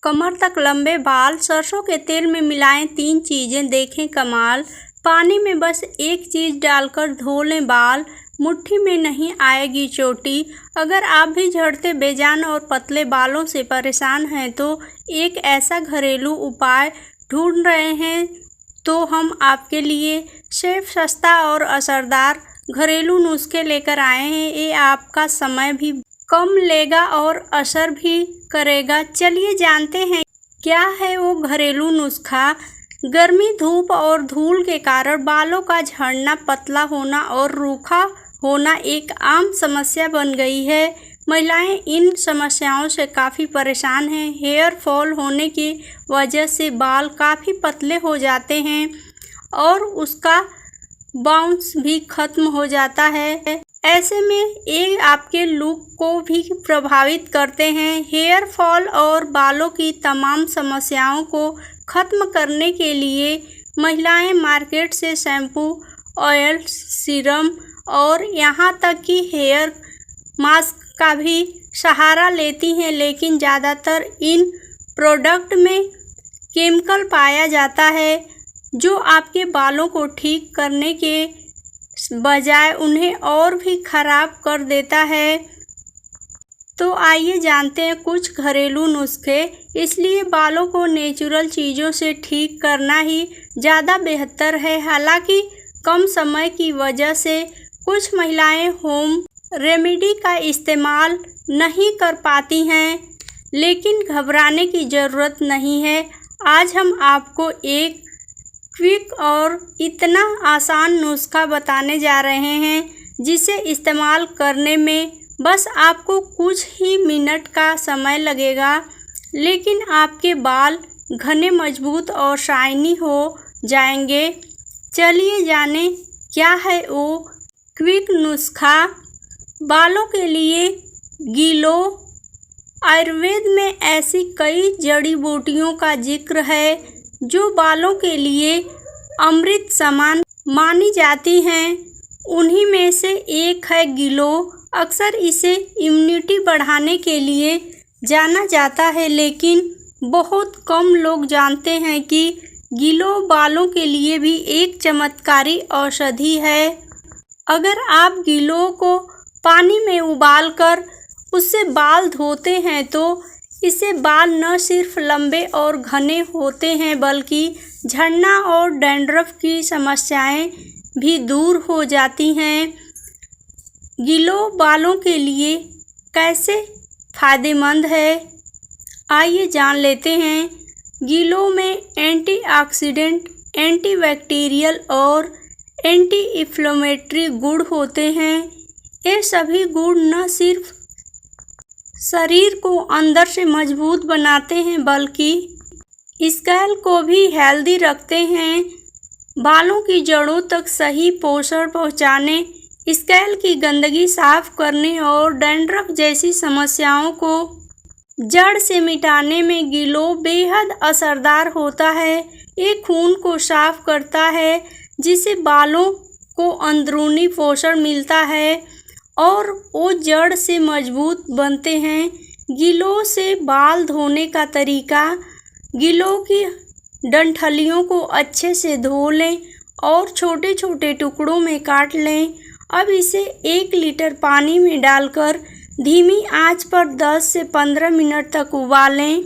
कमर तक लंबे बाल, सरसों के तेल में मिलाएं 3 चीजें, देखें कमाल। पानी में बस एक चीज डालकर धो लें बाल, मुट्ठी में नहीं आएगी चोटी। अगर आप भी झड़ते बेजान और पतले बालों से परेशान हैं तो एक ऐसा घरेलू उपाय ढूंढ रहे हैं तो हम आपके लिए सेफ, सस्ता और असरदार घरेलू नुस्खे लेकर आए हैं। ये आपका समय भी कम लेगा और असर भी करेगा। चलिए जानते हैं क्या है वो घरेलू नुस्खा। गर्मी, धूप और धूल के कारण बालों का झड़ना, पतला होना और रूखा होना एक आम समस्या बन गई है। महिलाएं इन समस्याओं से काफ़ी परेशान हैं। हेयर फॉल होने की वजह से बाल काफ़ी पतले हो जाते हैं और उसका बाउंस भी खत्म हो जाता है। ऐसे में ये आपके लुक को भी प्रभावित करते हैं। हेयर फॉल और बालों की तमाम समस्याओं को खत्म करने के लिए महिलाएं मार्केट से शैम्पू, ऑयल, सीरम और यहाँ तक कि हेयर मास्क का भी सहारा लेती हैं, लेकिन ज़्यादातर इन प्रोडक्ट में केमिकल पाया जाता है जो आपके बालों को ठीक करने के बजाय उन्हें और भी खराब कर देता है। तो आइए जानते हैं कुछ घरेलू नुस्खे। इसलिए बालों को नेचुरल चीज़ों से ठीक करना ही ज़्यादा बेहतर है। हालांकि कम समय की वजह से कुछ महिलाएं होम रेमेडी का इस्तेमाल नहीं कर पाती हैं, लेकिन घबराने की ज़रूरत नहीं है। आज हम आपको एक क्विक और इतना आसान नुस्खा बताने जा रहे हैं जिसे इस्तेमाल करने में बस आपको कुछ ही मिनट का समय लगेगा, लेकिन आपके बाल घने, मजबूत और शाइनी हो जाएंगे। चलिए जानें क्या है वो क्विक नुस्खा। बालों के लिए गीलो। आयुर्वेद में ऐसी कई जड़ी बूटियों का जिक्र है जो बालों के लिए अमृत समान मानी जाती हैं। उन्हीं में से एक है गीलो। अक्सर इसे इम्यूनिटी बढ़ाने के लिए जाना जाता है, लेकिन बहुत कम लोग जानते हैं कि गीलो बालों के लिए भी एक चमत्कारी औषधि है। अगर आप गीलो को पानी में उबालकर उससे बाल धोते हैं तो इससे बाल न सिर्फ लंबे और घने होते हैं बल्कि झड़ना और डैंड्रफ की समस्याएं भी दूर हो जाती हैं। गीलो बालों के लिए कैसे फ़ायदेमंद है, आइए जान लेते हैं। गीलो में एंटीऑक्सीडेंट, एंटीबैक्टीरियल और एंटी इन्फ्लेमेटरी गुण होते हैं। ये सभी गुण न सिर्फ शरीर को अंदर से मजबूत बनाते हैं बल्कि स्कैल्प को भी हेल्दी रखते हैं। बालों की जड़ों तक सही पोषण पहुंचाने, स्कैल्प की गंदगी साफ करने और डैंड्रफ जैसी समस्याओं को जड़ से मिटाने में गीलो बेहद असरदार होता है। ये खून को साफ करता है जिससे बालों को अंदरूनी पोषण मिलता है और वो जड़ से मजबूत बनते हैं। गीलो से बाल धोने का तरीका। गीलो की डंठलियों को अच्छे से धो लें और छोटे छोटे टुकड़ों में काट लें। अब इसे 1 लीटर पानी में डालकर धीमी आंच पर 10 से 15 मिनट तक उबालें।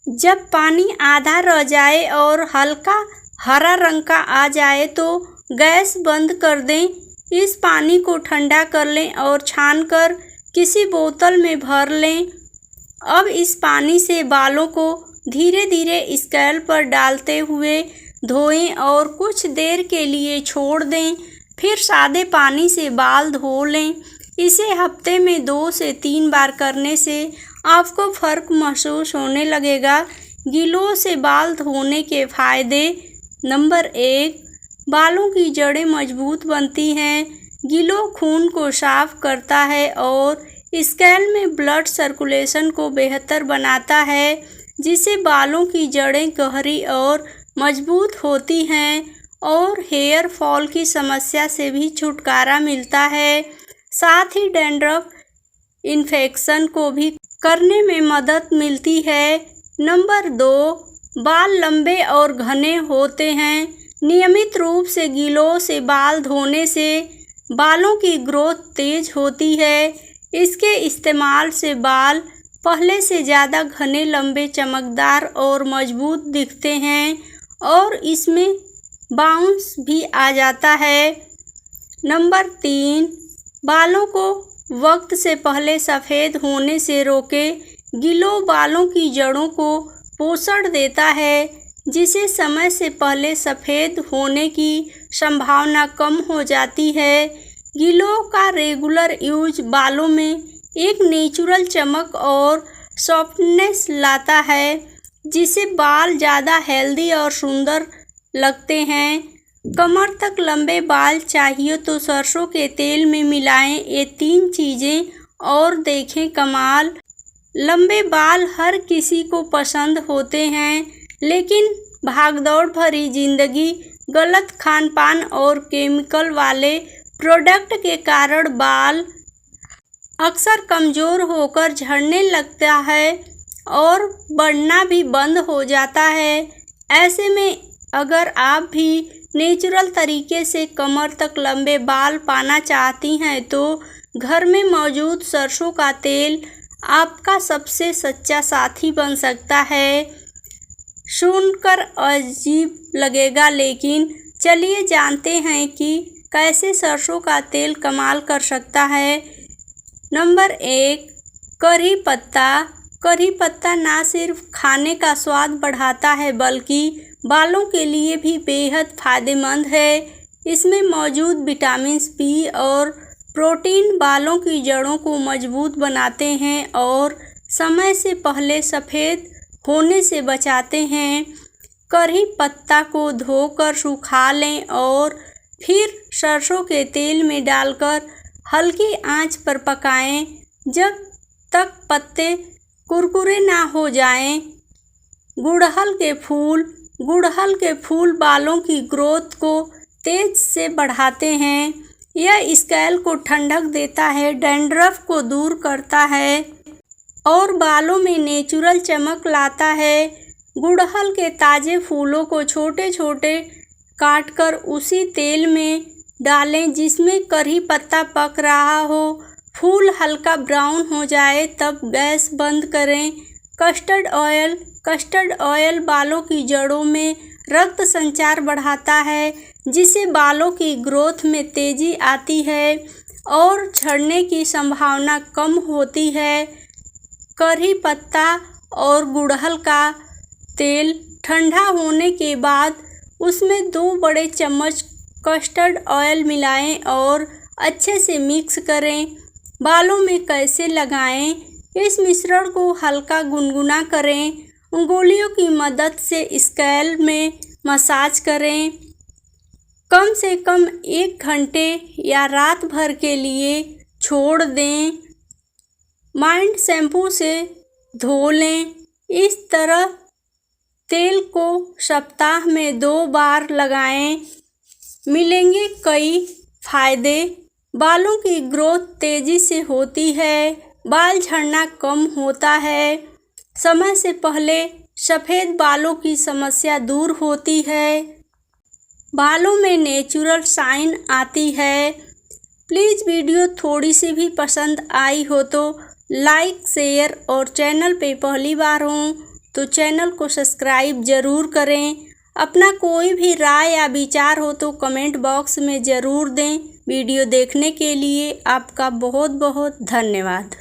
जब पानी आधा रह जाए और हल्का हरा रंग का आ जाए तो गैस बंद कर दें। इस पानी को ठंडा कर लें और छानकर किसी बोतल में भर लें। अब इस पानी से बालों को धीरे धीरे स्कैल्प पर डालते हुए धोएं और कुछ देर के लिए छोड़ दें। फिर सादे पानी से बाल धो लें। इसे हफ्ते में 2 से 3 बार करने से आपको फ़र्क महसूस होने लगेगा। गीलो से बाल धोने के फ़ायदे। नंबर 1, बालों की जड़ें मजबूत बनती हैं। गीलो खून को साफ करता है और स्कैल्प में ब्लड सर्कुलेशन को बेहतर बनाता है, जिससे बालों की जड़ें गहरी और मजबूत होती हैं और हेयर फॉल की समस्या से भी छुटकारा मिलता है। साथ ही डैंड्रफ इन्फेक्शन को भी करने में मदद मिलती है। नंबर 2, बाल लंबे और घने होते हैं। नियमित रूप से गीलों से बाल धोने से बालों की ग्रोथ तेज होती है। इसके इस्तेमाल से बाल पहले से ज़्यादा घने, लंबे, चमकदार और मजबूत दिखते हैं और इसमें बाउंस भी आ जाता है। नंबर 3, बालों को वक्त से पहले सफ़ेद होने से रोके। गीलों बालों की जड़ों को पोषण देता है, जिसे समय से पहले सफ़ेद होने की संभावना कम हो जाती है। गीलों का रेगुलर यूज बालों में एक नेचुरल चमक और सॉफ्टनेस लाता है, जिससे बाल ज़्यादा हेल्दी और सुंदर लगते हैं। कमर तक लंबे बाल चाहिए तो सरसों के तेल में मिलाएं ये 3 चीज़ें और देखें कमाल। लंबे बाल हर किसी को पसंद होते हैं, लेकिन भागदौड़ भरी जिंदगी, गलत खान-पान और केमिकल वाले प्रोडक्ट के कारण बाल अक्सर कमज़ोर होकर झड़ने लगता है और बढ़ना भी बंद हो जाता है। ऐसे में अगर आप भी नेचुरल तरीके से कमर तक लंबे बाल पाना चाहती हैं तो घर में मौजूद सरसों का तेल आपका सबसे सच्चा साथी बन सकता है। सुनकर अजीब लगेगा, लेकिन चलिए जानते हैं कि कैसे सरसों का तेल कमाल कर सकता है। नंबर 1, करी पत्ता। करी पत्ता ना सिर्फ खाने का स्वाद बढ़ाता है बल्कि बालों के लिए भी बेहद फायदेमंद है। इसमें मौजूद विटामिन बी और प्रोटीन बालों की जड़ों को मजबूत बनाते हैं और समय से पहले सफ़ेद होने से बचाते हैं। करी पत्ता को धोकर सुखा लें और फिर सरसों के तेल में डालकर हल्की आंच पर पकाएं जब तक पत्ते कुरकुरे ना हो जाएं। गुड़हल के फूल। गुड़हल के फूल बालों की ग्रोथ को तेज से बढ़ाते हैं। यह स्कैल्प को ठंडक देता है, डैंड्रफ को दूर करता है और बालों में नेचुरल चमक लाता है। गुड़हल के ताज़े फूलों को छोटे छोटे काटकर उसी तेल में डालें जिसमें करी पत्ता पक रहा हो। फूल हल्का ब्राउन हो जाए तब गैस बंद करें। Custard oil. कस्टर्ड ऑयल बालों की जड़ों में रक्त संचार बढ़ाता है, जिससे बालों की ग्रोथ में तेज़ी आती है और झड़ने की संभावना कम होती है। करी पत्ता और गुड़हल का तेल ठंडा होने के बाद उसमें 2 बड़े चम्मच कस्टर्ड ऑयल मिलाएं और अच्छे से मिक्स करें। बालों में कैसे लगाएं? इस मिश्रण को हल्का गुनगुना करें। उंगलियों की मदद से स्कैल्प में मसाज करें। कम से कम 1 घंटे या रात भर के लिए छोड़ दें। माइल्ड शैम्पू से धो लें। इस तरह तेल को सप्ताह में 2 बार लगाएं। मिलेंगे कई फायदे। बालों की ग्रोथ तेज़ी से होती है, बाल झड़ना कम होता है, समय से पहले सफ़ेद बालों की समस्या दूर होती है, बालों में नेचुरल शाइन आती है। प्लीज़ वीडियो थोड़ी सी भी पसंद आई हो तो लाइक, शेयर और चैनल पे पहली बार हो तो चैनल को सब्सक्राइब ज़रूर करें। अपना कोई भी राय या विचार हो तो कमेंट बॉक्स में ज़रूर दें। वीडियो देखने के लिए आपका बहुत बहुत धन्यवाद।